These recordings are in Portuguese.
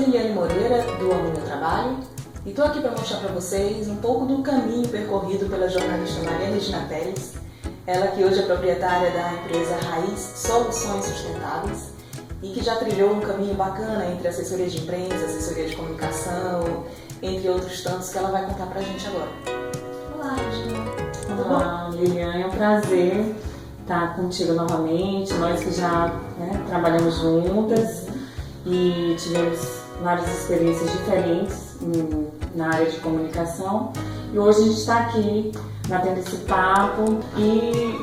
Liliane Moreira, do Amo Meu Trabalho, e estou aqui para mostrar para vocês um pouco do caminho percorrido pela jornalista Maria Regina Teles, ela que hoje é proprietária da empresa Raiz Soluções Sustentáveis e que já trilhou um caminho bacana entre assessoria de imprensa, assessoria de comunicação, entre outros tantos que ela vai contar para a gente agora. Olá, Regina. Tudo bom? Olá, Liliane, é um prazer estar contigo novamente, nós que já trabalhamos juntas e tivemos várias experiências diferentes na área de comunicação e hoje a gente está aqui batendo esse papo e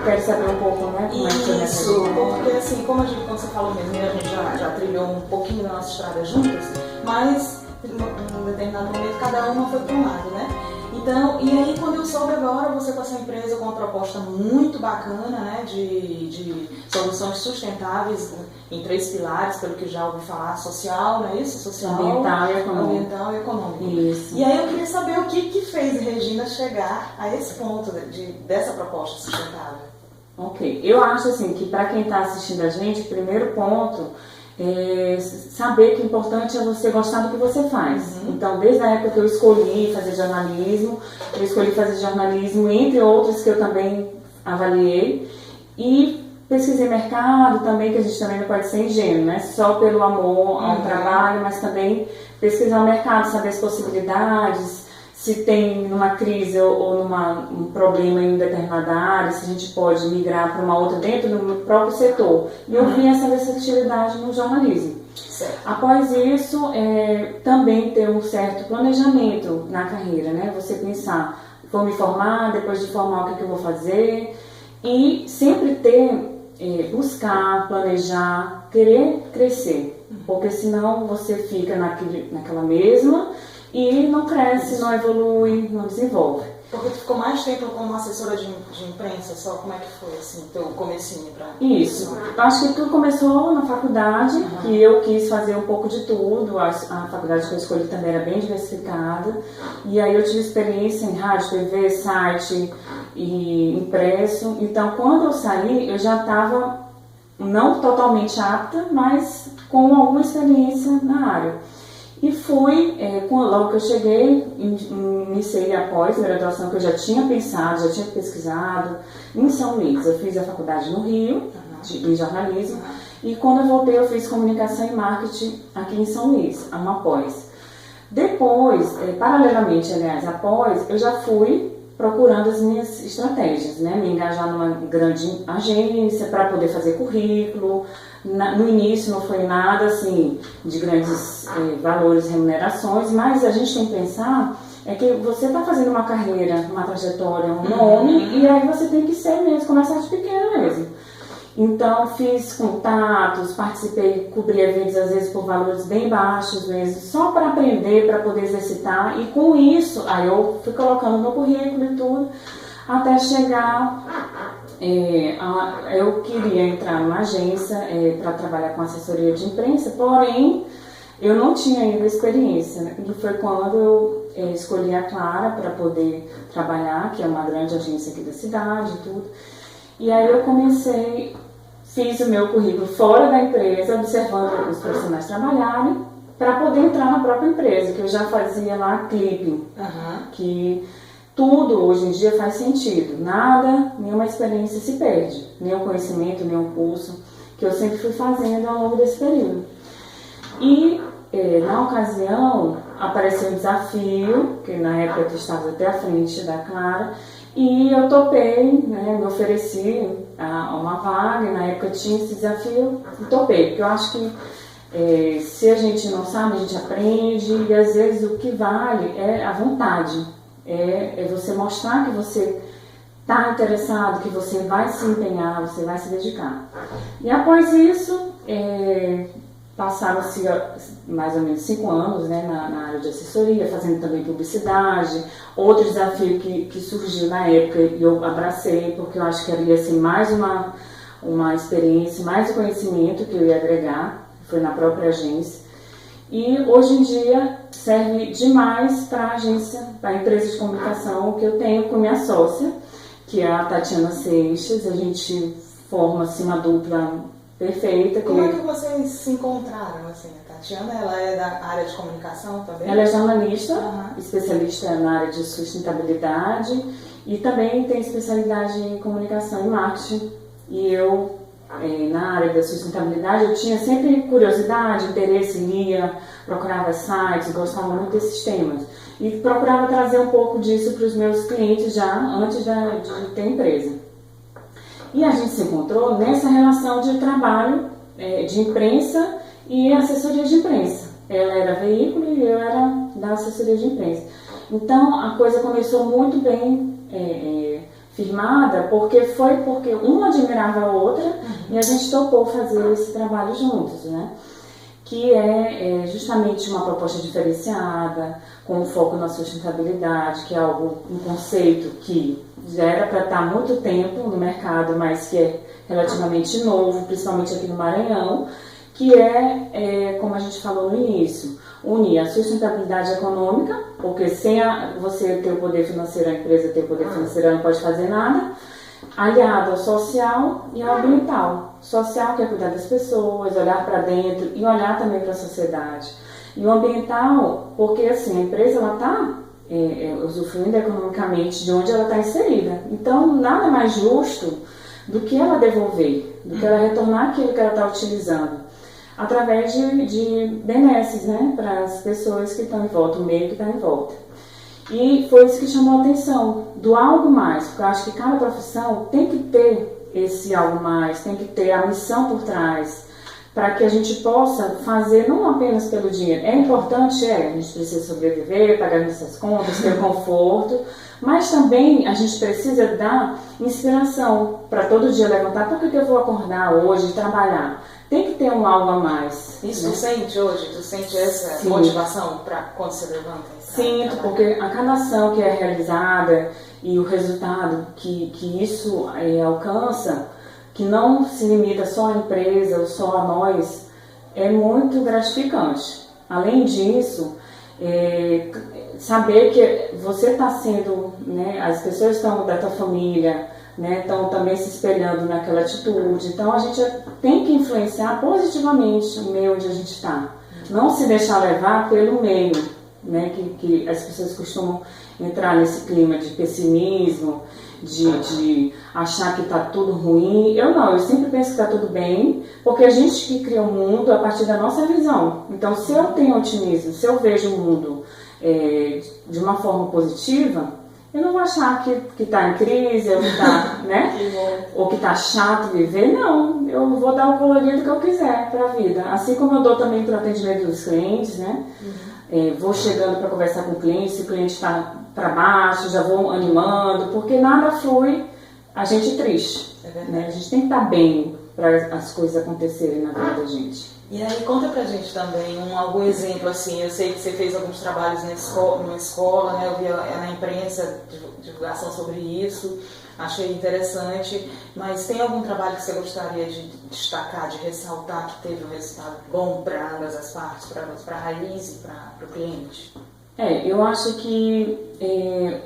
quero saber um pouco, como é que foi nessa Isso, porque assim, como quando você falou mesmo, a gente já trilhou um pouquinho da nossa estrada juntas, mas em determinado momento cada uma foi para um lado, né? Então, e aí quando eu soube agora, você com essa empresa com uma proposta muito bacana, né, de soluções sustentáveis em 3 pilares, pelo que já ouvi falar, social, não é isso? Social, ambiental e econômico. Isso. E aí eu queria saber o que fez Regina chegar a esse ponto dessa proposta sustentável. Ok, eu acho assim que para quem está assistindo a gente, o primeiro ponto é saber que o importante é você gostar do que você faz. Então, desde a época que eu escolhi fazer jornalismo, entre outros que eu também avaliei, e pesquisei mercado também, que a gente também não pode ser ingênuo, né? Só pelo amor ao trabalho, mas também pesquisar o mercado, saber as possibilidades, se tem numa crise ou um problema em determinada área, se a gente pode migrar para uma outra dentro do próprio setor. E eu vi essa versatilidade no jornalismo. Certo. Após isso, também ter um certo planejamento na carreira, né? Você pensar, vou me formar, depois de formar o que eu vou fazer, e sempre buscar, planejar, querer crescer, porque senão você fica naquela mesma e não cresce, não evolui, não desenvolve. Porque tu ficou mais tempo como assessora de imprensa, só como é que foi assim, teu comecinho para isso? Acho que tudo começou na faculdade, que eu quis fazer um pouco de tudo. A faculdade que eu escolhi também era bem diversificada. E aí eu tive experiência em rádio, TV, site e impresso. Então, quando eu saí, eu já estava não totalmente apta, mas com alguma experiência na área. E fui, logo que eu cheguei, iniciei a pós-graduação que eu já tinha pensado, já tinha pesquisado em São Luís. Eu fiz a faculdade no Rio, em jornalismo, e quando eu voltei eu fiz comunicação e marketing aqui em São Luís, uma pós. Depois, paralelamente, aliás, após, eu já fui procurando as minhas estratégias, né? Me engajar numa grande agência para poder fazer currículo. No início não foi nada assim de grandes valores, remunerações, mas a gente tem que pensar que você está fazendo uma carreira, uma trajetória, um nome, e aí você tem que ser mesmo, começar de pequeno mesmo. Então fiz contatos, participei, cobri eventos às vezes por valores bem baixos mesmo, só para aprender, para poder exercitar, e com isso aí eu fui colocando no currículo e tudo, até chegar. Eu queria entrar numa agência para trabalhar com assessoria de imprensa, porém eu não tinha ainda experiência, né? E foi quando eu escolhi a Clara para poder trabalhar, que é uma grande agência aqui da cidade e tudo. E aí eu fiz o meu currículo fora da empresa, observando os profissionais trabalharem, para poder entrar na própria empresa, que eu já fazia lá clipping, que tudo hoje em dia faz sentido, nada, nenhuma experiência se perde, nenhum conhecimento, nenhum curso, que eu sempre fui fazendo ao longo desse período. E na ocasião apareceu um desafio, que na época eu estava até à frente da Clara, e eu topei, né, me ofereci uma vaga, e na época tinha esse desafio, e topei, porque eu acho que se a gente não sabe, a gente aprende, e às vezes o que vale é a vontade. É você mostrar que você está interessado, que você vai se empenhar, você vai se dedicar. E após isso, passaram-se mais ou menos 5 anos, né, na área de assessoria, fazendo também publicidade. Outro desafio que surgiu na época e eu abracei, porque eu acho que ia ser mais uma experiência, mais um conhecimento que eu ia agregar, foi na própria agência. E hoje em dia serve demais para a agência, para a empresa de comunicação que eu tenho com minha sócia, que é a Tatiana Seixas. A gente forma assim, uma dupla perfeita. Como é que vocês se encontraram, assim? A Tatiana, ela é da área de comunicação também? Ela é jornalista, especialista na área de sustentabilidade e também tem especialidade em comunicação e marketing. E eu, na área da sustentabilidade, eu tinha sempre curiosidade, interesse, lia, procurava sites, gostava muito desses temas. E procurava trazer um pouco disso para os meus clientes já antes de ter empresa. E a gente se encontrou nessa relação de trabalho de imprensa e assessoria de imprensa. Ela era veículo e eu era da assessoria de imprensa. Então a coisa começou muito bem firmada, porque uma admirava a outra e a gente topou fazer esse trabalho juntos, né? Que é justamente uma proposta diferenciada, com foco na sustentabilidade, que é um conceito que já era para estar há muito tempo no mercado, mas que é relativamente novo, principalmente aqui no Maranhão, que como a gente falou no início, unir a sustentabilidade econômica, porque sem você ter o poder financeiro, a empresa ter o poder financeiro, ela não pode fazer nada, aliado ao social e ao ambiental. Social, que é cuidar das pessoas, olhar para dentro e olhar também para a sociedade. E o ambiental, porque assim, a empresa está usufruindo economicamente de onde ela está inserida. Então, nada mais justo do que ela devolver, do que ela retornar aquilo que ela está utilizando, através de benesses, né, para as pessoas que estão em volta, o meio que está em volta. E foi isso que chamou a atenção, do algo mais, porque eu acho que cada profissão tem que ter esse algo mais, tem que ter a missão por trás, para que a gente possa fazer não apenas pelo dinheiro. É importante, a gente precisa sobreviver, pagar nossas contas, ter conforto, mas também a gente precisa dar inspiração para todo dia levantar. Por que eu vou acordar hoje e trabalhar? Tem que ter um algo a mais. Isso, né? Tu sente hoje? Tu sente essa Sim. motivação para quando você levanta? Sinto, porque a cada ação que é realizada e o resultado que isso alcança, que não se limita só à empresa ou só a nós, é muito gratificante. Além disso, saber que você está sendo, né, as pessoas estão da tua família, né, estão também se espelhando naquela atitude. Então a gente tem que influenciar positivamente o meio onde a gente está. Não se deixar levar pelo meio, né, que as pessoas costumam entrar nesse clima de pessimismo, de achar que está tudo ruim. Eu sempre penso que está tudo bem, porque a gente que cria o mundo a partir da nossa visão. Então, se eu tenho otimismo, se eu vejo o mundo de uma forma positiva, eu não vou achar que está em crise, ou que está, né, ou que está chato viver. Não, eu vou dar o colorido que eu quiser para a vida. Assim como eu dou também para o atendimento dos clientes, né? Vou chegando para conversar com o cliente, se o cliente está para baixo, já vou animando, porque nada flui a gente triste. Né? A gente tem que estar bem para as coisas acontecerem na vida da gente. E aí, conta pra gente também algum exemplo, assim, eu sei que você fez alguns trabalhos numa escola, né? Eu vi na imprensa divulgação sobre isso, achei interessante, mas tem algum trabalho que você gostaria de destacar, de ressaltar, que teve um resultado bom para ambas as partes, para a raiz e para o cliente? Eu acho que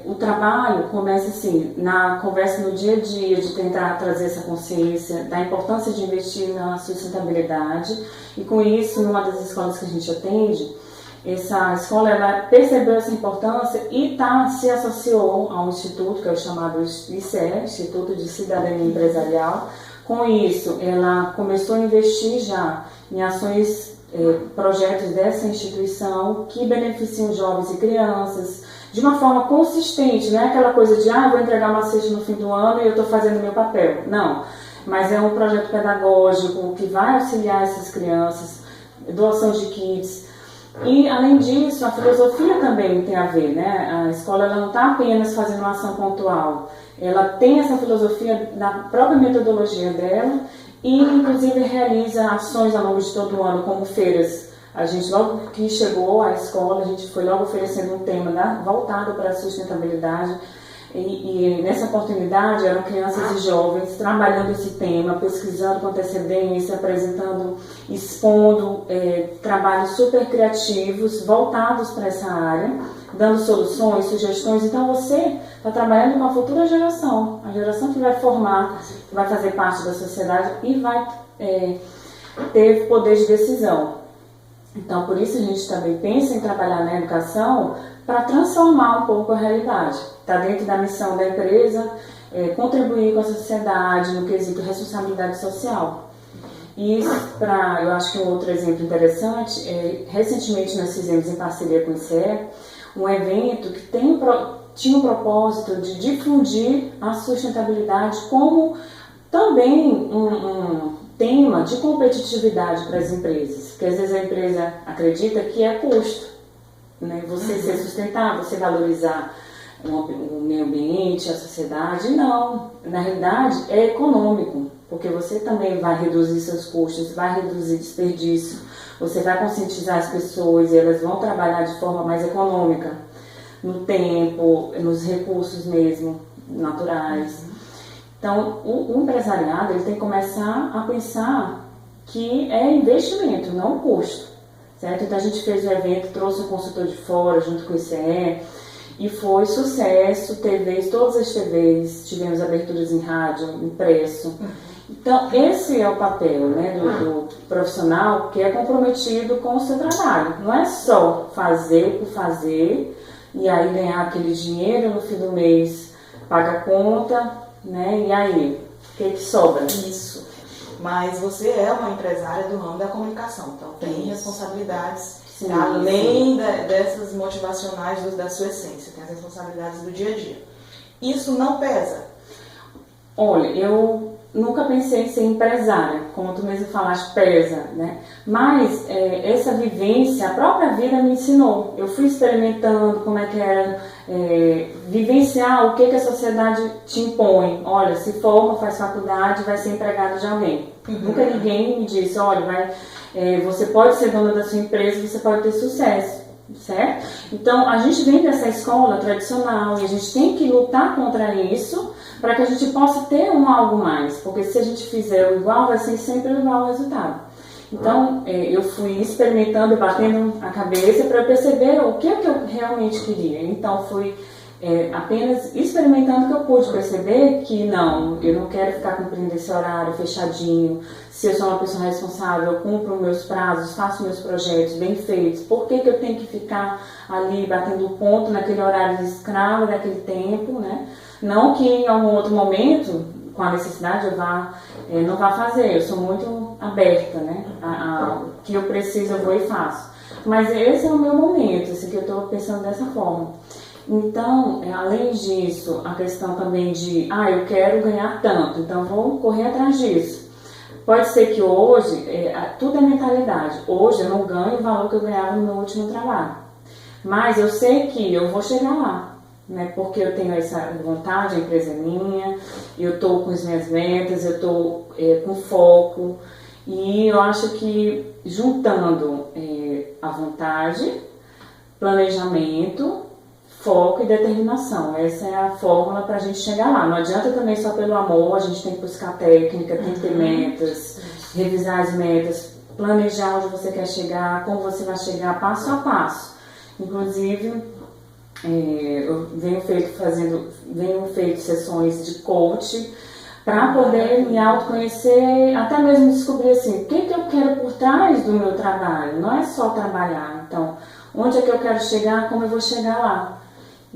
o trabalho começa assim, na conversa no dia a dia, de tentar trazer essa consciência da importância de investir na sustentabilidade. E com isso, em uma das escolas que a gente atende, essa escola ela percebeu essa importância e se associou a um instituto, que é o chamado ICE, Instituto de Cidadania Empresarial. Com isso, ela começou a investir já em ações, projetos dessa instituição que beneficiam jovens e crianças de uma forma consistente, não é aquela coisa de vou entregar uma cesta no fim do ano e eu estou fazendo meu papel. Não, mas é um projeto pedagógico que vai auxiliar essas crianças, doação de kits. E, além disso, a filosofia também tem a ver, né? A escola ela não está apenas fazendo uma ação pontual, ela tem essa filosofia da própria metodologia dela e, inclusive, realiza ações ao longo de todo o ano, como feiras. A gente, logo que chegou à escola, a gente foi logo oferecendo um tema voltado para a sustentabilidade. E nessa oportunidade eram crianças e jovens trabalhando esse tema, pesquisando com antecedência, apresentando, expondo trabalhos super criativos voltados para essa área, dando soluções, sugestões. Então você está trabalhando com a futura geração, a geração que vai formar, que vai fazer parte da sociedade e vai ter poder de decisão. Então, por isso a gente também pensa em trabalhar na educação para transformar um pouco a realidade. Está dentro da missão da empresa, contribuir com a sociedade no quesito responsabilidade social. E isso, eu acho que um outro exemplo interessante, recentemente nós fizemos em parceria com o ICE, um evento que tinha o propósito de difundir a sustentabilidade como também um tema de competitividade para as empresas. Porque às vezes a empresa acredita que é custo, né? Você ser sustentável, você valorizar o meio ambiente, a sociedade. Não, na realidade é econômico, porque você também vai reduzir seus custos, vai reduzir desperdício, você vai conscientizar as pessoas e elas vão trabalhar de forma mais econômica, no tempo, nos recursos mesmo, naturais. Então, o empresariado ele tem que começar a pensar que é investimento, não custo, certo? Então, a gente fez o evento, trouxe um consultor de fora, junto com o ICE, e foi sucesso, TVs, todas as TVs, tivemos aberturas em rádio, impresso. Então, esse é o papel, né, do profissional que é comprometido com o seu trabalho. Não é só fazer por fazer, e aí ganhar aquele dinheiro no fim do mês, paga a conta, né? E aí, o que sobra? Isso. Mas você é uma empresária do ramo da comunicação, então tem responsabilidades, sim, além dessas motivacionais da sua essência, tem as responsabilidades do dia a dia. Isso não pesa? Olha, eu nunca pensei em ser empresária, como tu mesmo falaste, pesa, né? Mas essa vivência, a própria vida me ensinou. Eu fui experimentando como é que era vivenciar o que a sociedade te impõe. Olha, se forma, faz faculdade, vai ser empregado de alguém. Nunca ninguém me disse, olha, você pode ser dona da sua empresa, você pode ter sucesso. Certo? Então, a gente vem dessa escola tradicional e a gente tem que lutar contra isso para que a gente possa ter algo mais, porque se a gente fizer o igual, vai ser sempre igual o resultado. Então, eu fui experimentando, batendo a cabeça para perceber o que eu realmente queria. Então, fui apenas experimentando que eu pude perceber que não, eu não quero ficar cumprindo esse horário fechadinho. Se eu sou uma pessoa responsável, eu cumpro meus prazos, faço meus projetos bem feitos. Por que eu tenho que ficar ali batendo ponto naquele horário de escravo daquele tempo, né? Não que em algum outro momento, com a necessidade, eu não vá fazer. Eu sou muito aberta, né? O que eu preciso, eu vou e faço. Mas esse é o meu momento, assim, que eu estou pensando dessa forma. Então, além disso, a questão também de, eu quero ganhar tanto, então vou correr atrás disso. Pode ser que hoje, tudo é mentalidade. Hoje eu não ganho o valor que eu ganhava no meu último trabalho. Mas eu sei que eu vou chegar lá, né? Porque eu tenho essa vontade, a empresa é minha, eu estou com as minhas metas, eu estou com foco. E eu acho que juntando a vontade, planejamento, foco e determinação. Essa é a fórmula para a gente chegar lá. Não adianta também só pelo amor, a gente tem que buscar técnica, tem que ter metas, revisar as metas, planejar onde você quer chegar, como você vai chegar, passo a passo. Inclusive, eu venho feito sessões de coach para poder me autoconhecer, até mesmo descobrir assim, o que eu quero por trás do meu trabalho. Não é só trabalhar. Então, onde é que eu quero chegar, como eu vou chegar lá.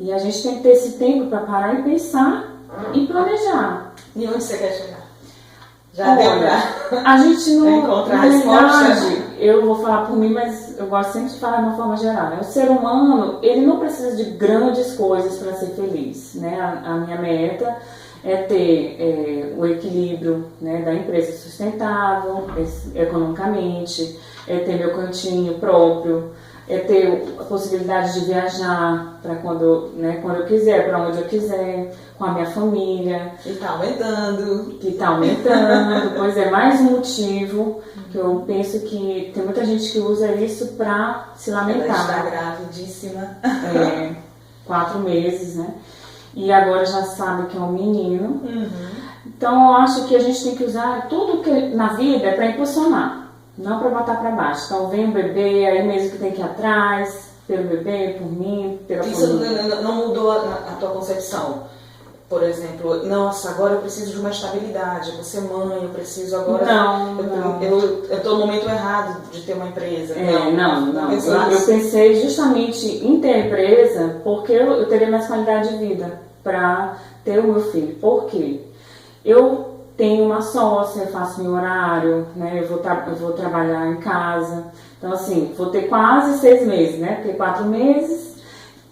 E a gente tem que ter esse tempo para parar e pensar e planejar. E onde você quer chegar? Já deu pra a gente não encontrar na verdade, eu vou falar por mim, mas eu gosto sempre de falar de uma forma geral, né? O ser humano, ele não precisa de grandes coisas para ser feliz, né? A minha meta é ter o equilíbrio, né, da empresa sustentável, economicamente, é ter meu cantinho próprio, é ter a possibilidade de viajar para quando eu quiser, para onde eu quiser, com a minha família. E está aumentando. Que está aumentando. Pois é, mais um motivo que eu penso que tem muita gente que usa isso para se lamentar. Ela está gravidíssima. 4 meses, né? E agora já sabe que é um menino. Então eu acho que a gente tem que usar tudo que na vida é para impulsionar. Não para botar para baixo. Então vem o bebê, aí mesmo que tem que ir atrás, pelo bebê, por mim, pela Isso família. não mudou a tua concepção? Por exemplo, nossa, agora eu preciso de uma estabilidade, eu vou ser mãe, eu preciso agora... Não. Eu estou no momento errado de ter uma empresa. Não. Eu pensei justamente em ter a empresa porque eu teria mais qualidade de vida para ter o meu filho. Por quê? Eu tenho uma sócia, eu faço meu horário, né? Eu vou trabalhar em casa. Então, assim, vou ter quase 6 meses, né? Porque 4 meses...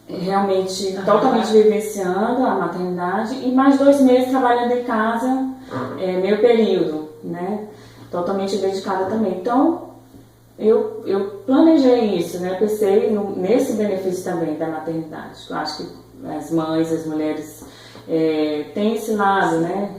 realmente totalmente vivenciando a maternidade e mais 2 meses trabalhando em casa, meio período, né? Totalmente dedicada também. Então, eu planejei isso, né? Eu pensei nesse benefício também da maternidade. Eu acho que as mães, as mulheres têm esse lado, né?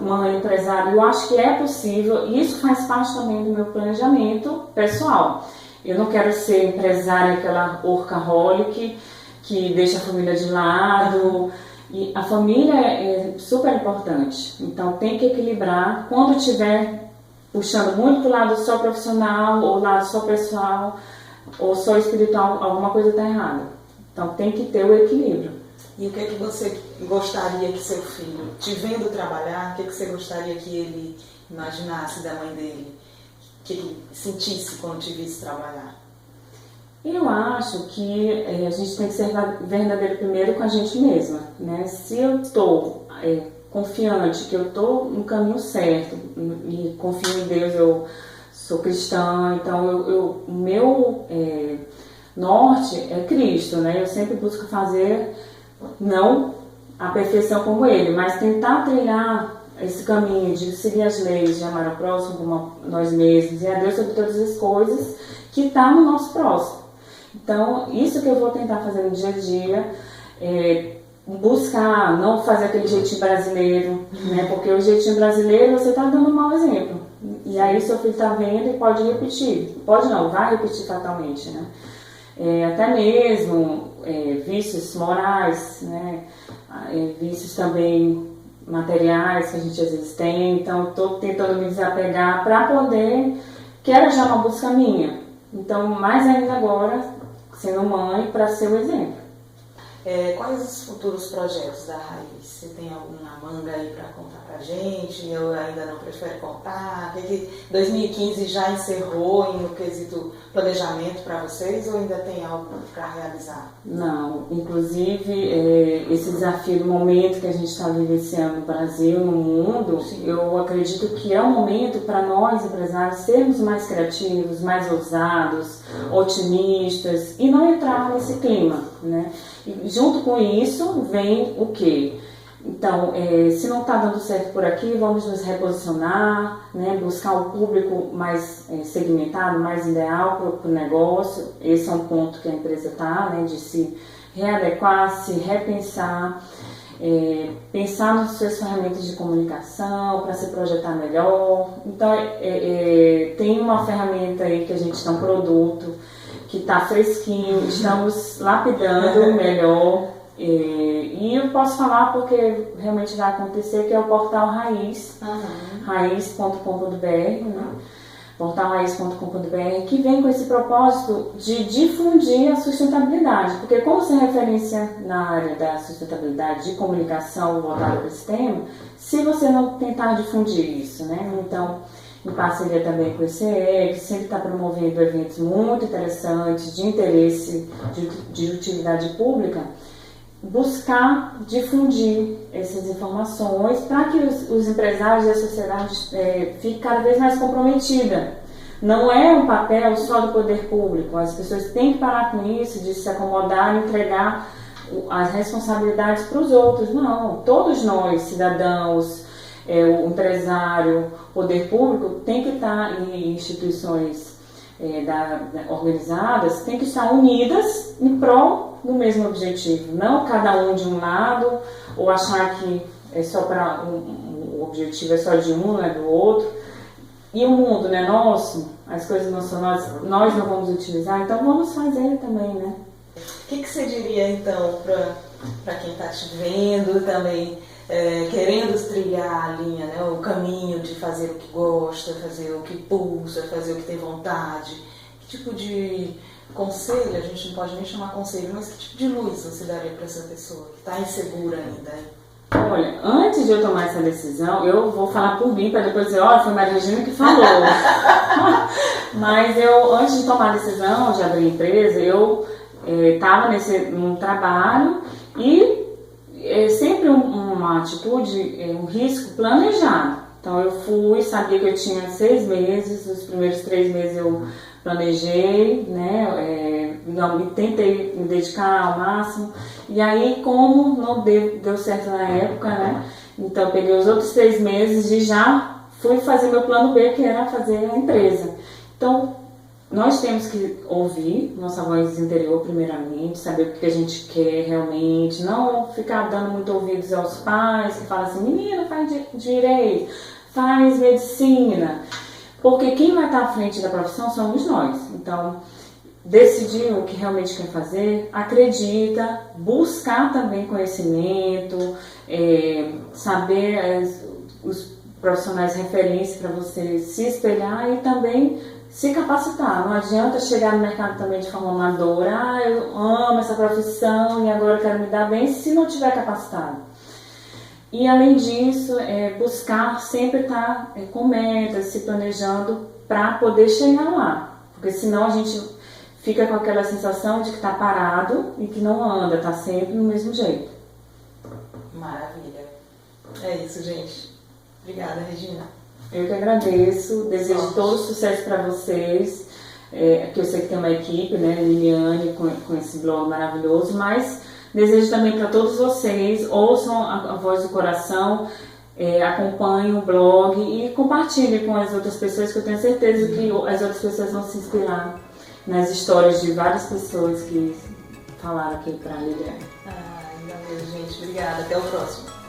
Mãe, empresária, eu acho que é possível e isso faz parte também do meu planejamento pessoal. Eu não quero ser empresária, aquela workaholic, que deixa a família de lado, e a família é super importante, então tem que equilibrar. Quando estiver puxando muito para o lado só profissional, ou lado só pessoal, ou só espiritual, alguma coisa está errada. Então tem que ter o equilíbrio. E o que é que você gostaria que seu filho, te vendo trabalhar, o que é que você gostaria que ele imaginasse da mãe dele, que ele sentisse quando te visse trabalhar? Eu acho que a gente tem que ser verdadeiro primeiro com a gente mesma, né? Se eu estou confiante que eu estou no caminho certo e confio em Deus, eu sou cristã, então o meu norte é Cristo, né? Eu sempre busco fazer, não a perfeição como Ele, mas tentar trilhar esse caminho de seguir as leis, de amar o próximo como nós mesmos e a Deus sobre todas as coisas que está no nosso próximo. Então, isso que eu vou tentar fazer no dia a dia, buscar não fazer aquele jeitinho brasileiro, né? Porque o jeitinho brasileiro você está dando um mau exemplo. E aí seu filho está vendo e pode repetir. Pode não, vai repetir fatalmente, né? Até mesmo vícios morais, né? Vícios também materiais que a gente às vezes tem. Então, estou tentando me desapegar para poder, que era já uma busca minha. Então, mais ainda agora, sendo mãe, para ser o exemplo. Quais os futuros projetos da Raiz? Você tem alguma manga aí para contar pra gente? Eu ainda não prefere contar? Que 2015 já encerrou no quesito planejamento para vocês ou ainda tem algo para realizar? Não, inclusive esse desafio do momento que a gente está vivenciando no Brasil, no mundo, sim, eu acredito que é um momento para nós empresários sermos mais criativos, mais ousados, otimistas e não entrar nesse clima, né? E junto com isso vem o quê? Então, se não está dando certo por aqui, vamos nos reposicionar, né? Buscar o público mais segmentado, mais ideal para o negócio. Esse é um ponto que a empresa está, né? De se readequar, se repensar, pensar nas suas ferramentas de comunicação para se projetar melhor. Então, tem uma ferramenta aí que a gente tem um produto que está fresquinho, estamos lapidando melhor. E eu posso falar porque realmente vai acontecer, que é o Portal Raiz, raiz.com.br, né? portalraiz.com.br, que vem com esse propósito de difundir a sustentabilidade, porque como se referência na área da sustentabilidade de comunicação voltada para esse tema, se você não tentar difundir isso, né? Então, em parceria também com o ICE, que sempre está promovendo eventos muito interessantes, de interesse, de utilidade pública, buscar difundir essas informações para que os empresários e a sociedade fiquem cada vez mais comprometida. Não é um papel só do poder público, as pessoas têm que parar com isso, de se acomodar e entregar as responsabilidades para os outros. Não, todos nós, cidadãos, o empresário, o poder público, tem que estar em instituições organizadas, tem que estar unidas em prol do mesmo objetivo, não cada um de um lado, ou achar que é só para o objetivo é só de um, não é do outro. E o mundo não é nosso, as coisas não são nossas, nós não vamos utilizar, então vamos fazer também, né? O que você diria então para quem está te vendo também, querendo trilhar a linha, né, o caminho de fazer o que gosta, fazer o que pulsa, fazer o que tem vontade, tipo de conselho, a gente não pode nem chamar conselho, mas que tipo de luz você daria para essa pessoa que está insegura ainda? Olha, antes de eu tomar essa decisão, eu vou falar por mim, para depois dizer, olha, foi Maria Regina que falou. Mas eu, antes de tomar a decisão de abrir a empresa, eu estava num trabalho e sempre uma atitude, um risco planejado. Então eu fui, sabia que eu tinha 6 meses, os primeiros 3 meses eu planejei, né, tentei me dedicar ao máximo, e aí como não deu certo na época, né, então eu peguei os outros 3 meses e já fui fazer meu plano B, que era fazer a empresa. Então nós temos que ouvir nossa voz interior primeiramente, saber o que a gente quer realmente, não ficar dando muito ouvidos aos pais que falam assim, menina, faz direito, faz medicina, porque quem vai estar à frente da profissão somos nós. Então, decidir o que realmente quer fazer, acredita, buscar também conhecimento, saber os profissionais de referência para você se espelhar e também se capacitar. Não adianta chegar no mercado também de forma amadora, eu amo essa profissão e agora eu quero me dar bem, se não tiver capacitado. E além disso, buscar sempre estar com metas, se planejando para poder chegar lá. Porque senão a gente fica com aquela sensação de que está parado e que não anda, está sempre no mesmo jeito. Maravilha. É isso, gente. Obrigada, Regina. Eu que agradeço, desejo todo sucesso para vocês, que eu sei que tem uma equipe, né, Liliane, com esse blog maravilhoso, mas desejo também para todos vocês, ouçam a voz do coração, acompanhem o blog e compartilhem com as outras pessoas, que eu tenho certeza que as outras pessoas vão se inspirar nas histórias de várias pessoas que falaram aqui para a Liliane. Valeu, gente. Obrigada. Até o próximo.